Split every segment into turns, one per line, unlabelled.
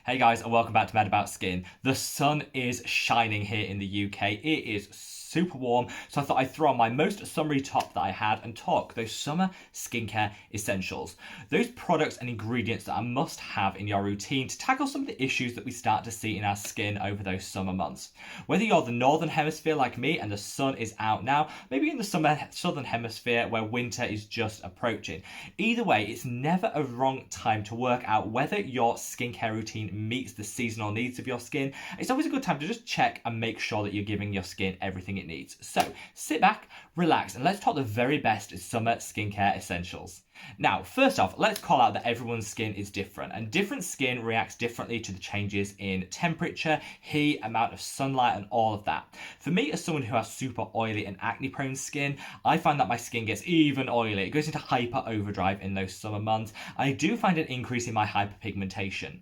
Hey guys, and welcome back to Mad About Skin. The sun is shining here in the UK. It is super warm, so I thought I'd throw on my most summery top that I had and talk those summer skincare essentials. Those products and ingredients that are must have in your routine to tackle some of the issues that we start to see in our skin over those summer months. Whether you're the northern hemisphere like me and the sun is out now, maybe in the southern hemisphere where winter is just approaching. Either way, it's never a wrong time to work out whether your skincare routine meets the seasonal needs of your skin. It's always a good time to just check and make sure that you're giving your skin everything it needs. So sit back, relax, and let's talk the very best summer skincare essentials. Now, first off, let's call out that everyone's skin is different, and different skin reacts differently to the changes in temperature, heat, amount of sunlight, and all of that. For me, as someone who has super oily and acne-prone skin, I find that my skin gets even oily. It goes into hyper overdrive in those summer months. I do find an increase in my hyperpigmentation.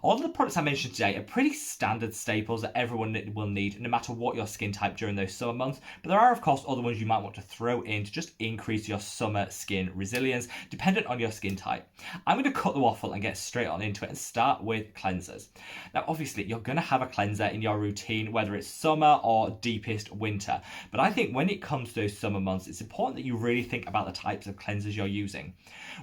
All of the products I mentioned today are pretty standard staples that everyone will need, no matter what your skin type during those summer months, but there are, of course, other ones you might want to throw in to just increase your summer skin resilience, dependent on your skin type. I'm going to cut the waffle and get straight on into it and start with cleansers. Now, obviously, you're going to have a cleanser in your routine, whether it's summer or deepest winter. But I think when it comes to those summer months, it's important that you really think about the types of cleansers you're using.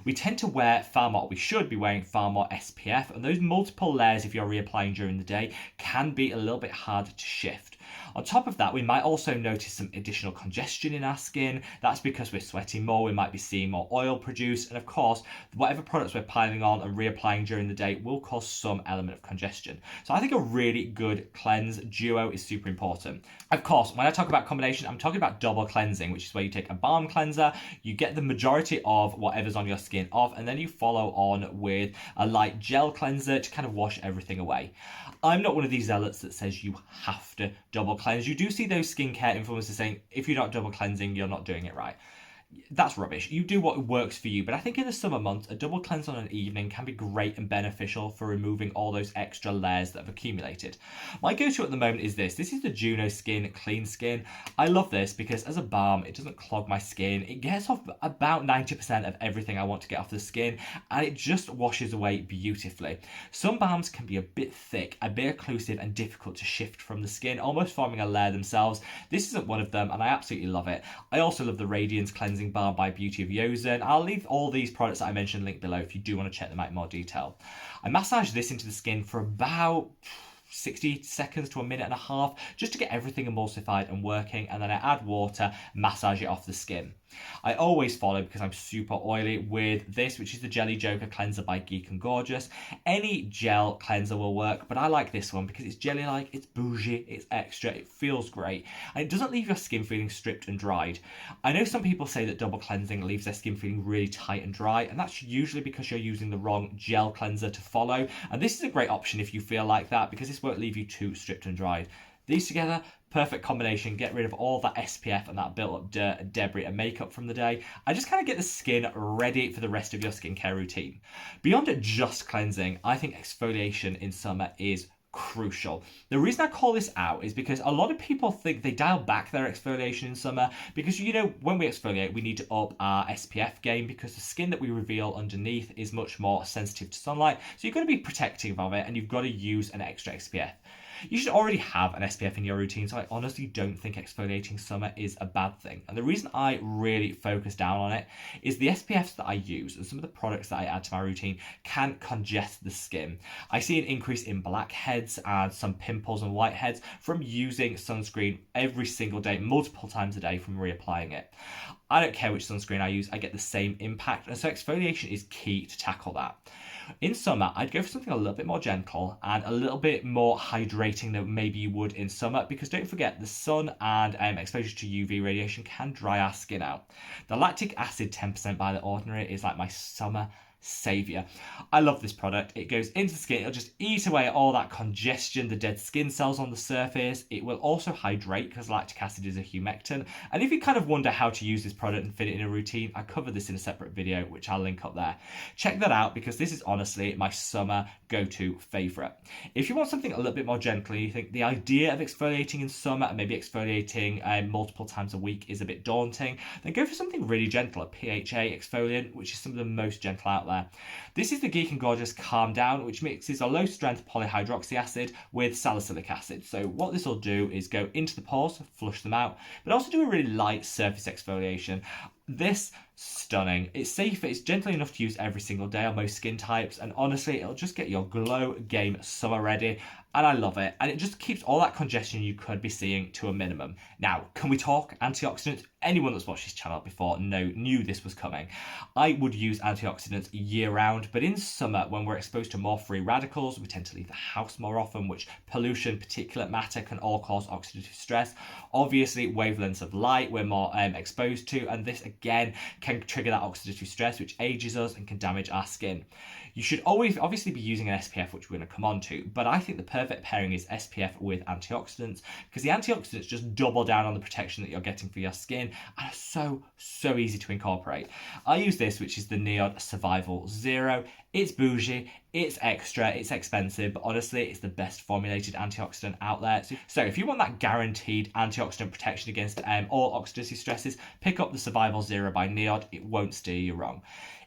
We tend to wear far more, we should be wearing far more SPF, and those multiple layers, if you're reapplying during the day, can be a little bit hard to shift. On top of that, we might also notice some additional congestion in our skin. That's because we're sweating more, we might be seeing more oil produced, and of course, whatever products we're piling on and reapplying during the day will cause some element of congestion. So I think a really good cleanse duo is super important. Of course, when I talk about combination, I'm talking about double cleansing, which is where you take a balm cleanser, you get the majority of whatever's on your skin off, and then you follow on with a light gel cleanser to kind of wash everything away. I'm not one of these zealots that says you have to double cleanse. You do see those skincare influencers saying, if you're not double cleansing, you're not doing it right. That's rubbish. You do what works for you. But I think in the summer months, a double cleanse on an evening can be great and beneficial for removing all those extra layers that have accumulated. My go-to at the moment is this. This is the Juno Skin Clean Skin. I love this because as a balm, it doesn't clog my skin. It gets off about 90% of everything I want to get off the skin, and it just washes away beautifully. Some balms can be a bit thick, a bit occlusive, and difficult to shift from the skin, almost forming a layer themselves. This isn't one of them, and I absolutely love it. I also love the Radiance Cleansing Balm by Beauty of Yosen. I'll leave all these products that I mentioned linked below if you do want to check them out in more detail. I massage this into the skin for about 60 seconds to a minute and a half just to get everything emulsified and working, and then I add water, massage it off the skin. I always follow, because I'm super oily, with this, which is the Jelly Joker Cleanser by Geek and Gorgeous. Any gel cleanser will work, but I like this one because it's jelly-like, it's bougie, it's extra, it feels great, and it doesn't leave your skin feeling stripped and dried. I know some people say that double cleansing leaves their skin feeling really tight and dry, and that's usually because you're using the wrong gel cleanser to follow, and this is a great option if you feel like that, because this won't leave you too stripped and dried. These together, perfect combination. Get rid of all that SPF and that built-up dirt and debris and makeup from the day. I just kind of get the skin ready for the rest of your skincare routine. Beyond just cleansing, I think exfoliation in summer is crucial. The reason I call this out is because a lot of people think they dial back their exfoliation in summer because, you know, when we exfoliate, we need to up our SPF game because the skin that we reveal underneath is much more sensitive to sunlight. So you've got to be protective of it, and you've got to use an extra SPF. You should already have an SPF in your routine, so I honestly don't think exfoliating summer is a bad thing. And the reason I really focus down on it is the SPFs that I use and some of the products that I add to my routine can congest the skin. I see an increase in blackheads and some pimples and whiteheads from using sunscreen every single day, multiple times a day from reapplying it. I don't care which sunscreen I use, I get the same impact, and so exfoliation is key to tackle that. In summer, I'd go for something a little bit more gentle and a little bit more hydrating than maybe you would in summer, because don't forget, the sun and exposure to UV radiation can dry our skin out. The lactic acid 10% by The Ordinary is like my summer savior. I love this product. It goes into the skin, it'll just eat away all that congestion, the dead skin cells on the surface. It will also hydrate because lactic acid is a humectant. And if you kind of wonder how to use this product and fit it in a routine, I cover this in a separate video, which I'll link up there. Check that out because this is honestly my summer go-to favorite. If you want something a little bit more gentle, you think the idea of exfoliating in summer and maybe exfoliating multiple times a week is a bit daunting, then go for something really gentle, a PHA exfoliant, which is some of the most gentle out there. This is the Geek and Gorgeous Calm Down, which mixes a low-strength polyhydroxy acid with salicylic acid. So what this will do is go into the pores, flush them out, but also do a really light surface exfoliation. This, stunning. It's safe, it's gentle enough to use every single day on most skin types, and honestly, it'll just get your glow game summer ready, and I love it. And it just keeps all that congestion you could be seeing to a minimum. Now, can we talk antioxidants? Anyone that's watched this channel before knew this was coming. I would use antioxidants year round, but in summer, when we're exposed to more free radicals, we tend to leave the house more often, which pollution, particulate matter can all cause oxidative stress. Obviously, wavelengths of light we're more exposed to, and this again can trigger that oxidative stress, which ages us and can damage our skin. You should always obviously be using an SPF, which we're going to come on to, but I think the perfect pairing is SPF with antioxidants, because the antioxidants just double down on the protection that you're getting for your skin and are so easy to incorporate. I use this, which is the NIOD Survival Zero. It's bougie, it's extra, it's expensive, but honestly, it's the best formulated antioxidant out there. So if you want that guaranteed antioxidant protection against all oxidative stresses, pick up the Survival Zero by NIOD. It won't steer you wrong.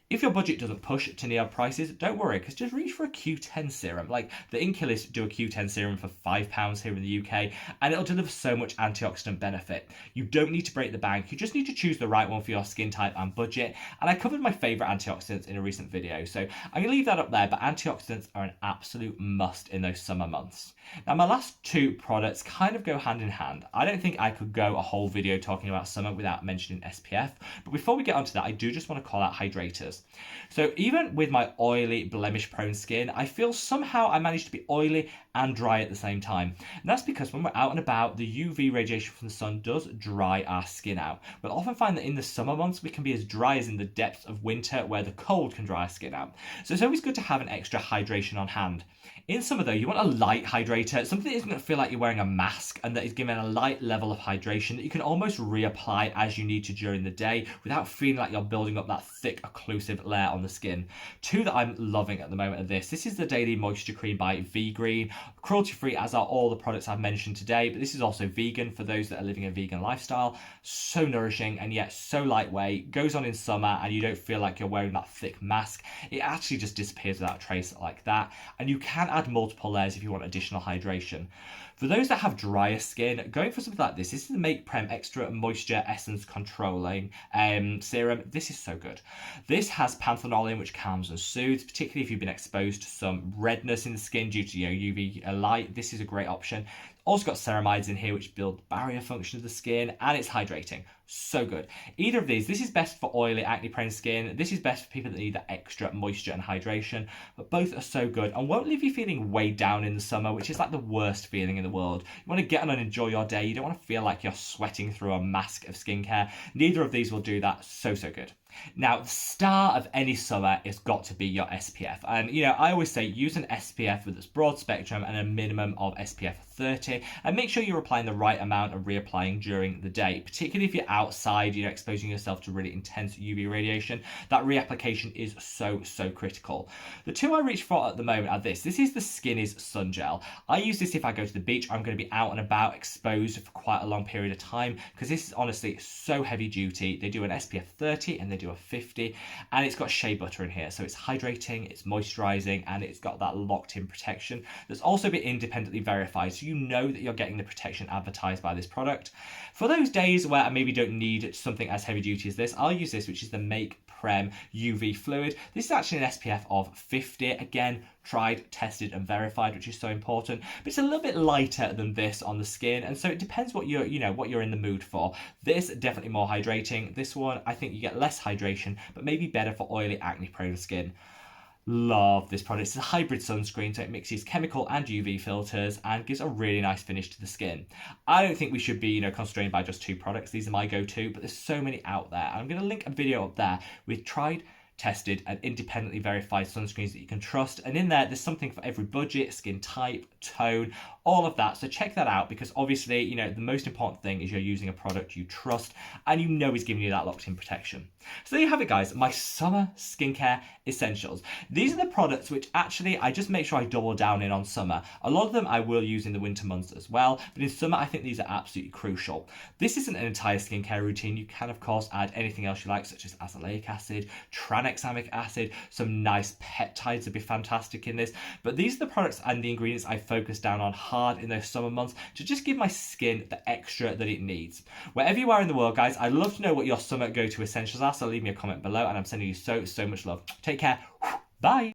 If your budget doesn't push to NIOD prices, don't worry, because just reach for a Q10 serum. Like the Inkillers do a Q10 serum for £5 here in the UK, and it'll deliver so much antioxidant benefit. You don't need to break the bank, you just need to choose the right one for your skin type and budget. And I covered my favourite antioxidants in a recent video, so I'm going to leave that up there, but antioxidants are an absolute must in those summer months. Now my last two products kind of go hand in hand. I don't think I could go a whole video talking about summer without mentioning SPF, but before we get onto that, I do just want to call out hydrators. So even with my oily, blemish prone skin, I feel somehow I manage to be oily and dry at the same time. And that's because when we're out and about, the UV radiation from the sun does dry our skin out. We'll often find that in the summer months, we can be as dry as in the depths of winter where the cold can dry our skin out. So it's always good to have an extra hydration on hand. In summer though, you want a light hydrator, something that isn't going to feel like you're wearing a mask and that is giving a light level of hydration that you can almost reapply as you need to during the day without feeling like you're building up that thick occlusive layer on the skin. Two that I'm loving at the moment are this is the Daily Moisture Cream by V-Green. Cruelty free, as are all the products I've mentioned today, but this is also vegan for those that are living a vegan lifestyle. So nourishing and yet so lightweight, goes on in summer and you don't feel like you're wearing that thick mask. It actually just disappears without a trace like that, and you can add multiple layers if you want additional hydration. For those that have drier skin, going for something like this is the Make Prem Extra Moisture Essence Controlling Serum. This is so good. This has panthenol in, which calms and soothes, particularly if you've been exposed to some redness in the skin due to UV light. This is a great option. Also got ceramides in here, which build barrier function of the skin, and it's hydrating. So good. Either of these, this is best for oily, acne-prone skin. This is best for people that need that extra moisture and hydration, but both are so good and won't leave you feeling weighed down in the summer, which is like the worst feeling in the world. You want to get on and enjoy your day. You don't want to feel like you're sweating through a mask of skincare. Neither of these will do that. So good. Now, the star of any summer has got to be your SPF. And, I always say use an SPF with its broad spectrum and a minimum of SPF 30. And make sure you're applying the right amount and reapplying during the day, particularly if you're outside, exposing yourself to really intense UV radiation. That reapplication is so critical. The two I reach for at the moment are this. This is the Skinny's Sun Gel. I use this if I go to the beach. I'm going to be out and about exposed for quite a long period of time, because this is honestly so heavy duty. They do an SPF 30 and they do a 50, and it's got shea butter in here, so it's hydrating, it's moisturizing, and it's got that locked in protection that's also been independently verified, so you know that you're getting the protection advertised by this product. For those days where I maybe don't need something as heavy duty as this, I'll use this, which is the Make Prem UV Fluid. This is actually an SPF of 50. Again, tried, tested and verified, which is so important, but it's a little bit lighter than this on the skin, and so it depends what you're in the mood for. This definitely more hydrating. This one, I think you get less hydration, but maybe better for oily, acne prone skin. Love this product. It's a hybrid sunscreen, so it mixes chemical and UV filters and gives a really nice finish to the skin. I don't think we should be, constrained by just two products. These are my go-to, but there's so many out there. And I'm going to link a video up there with tried, tested and independently verified sunscreens that you can trust, and in there's something for every budget, skin type, tone, all of that. So check that out, because obviously, you know, the most important thing is you're using a product you trust and you know is giving you that locked in protection. So there you have it, guys, my summer skincare essentials. These are the products which actually I just make sure I double down in on summer. A lot of them I will use in the winter months as well, but in summer I think these are absolutely crucial. This isn't an entire skincare routine. You can of course add anything else you like, such as azelaic acid, tranexamic acid, some nice peptides would be fantastic in this. But these are the products and the ingredients I focus down on hard in those summer months to just give my skin the extra that it needs. Wherever you are in the world, guys, I'd love to know what your summer go-to essentials are, so leave me a comment below, and I'm sending you so much love. Take care. Bye.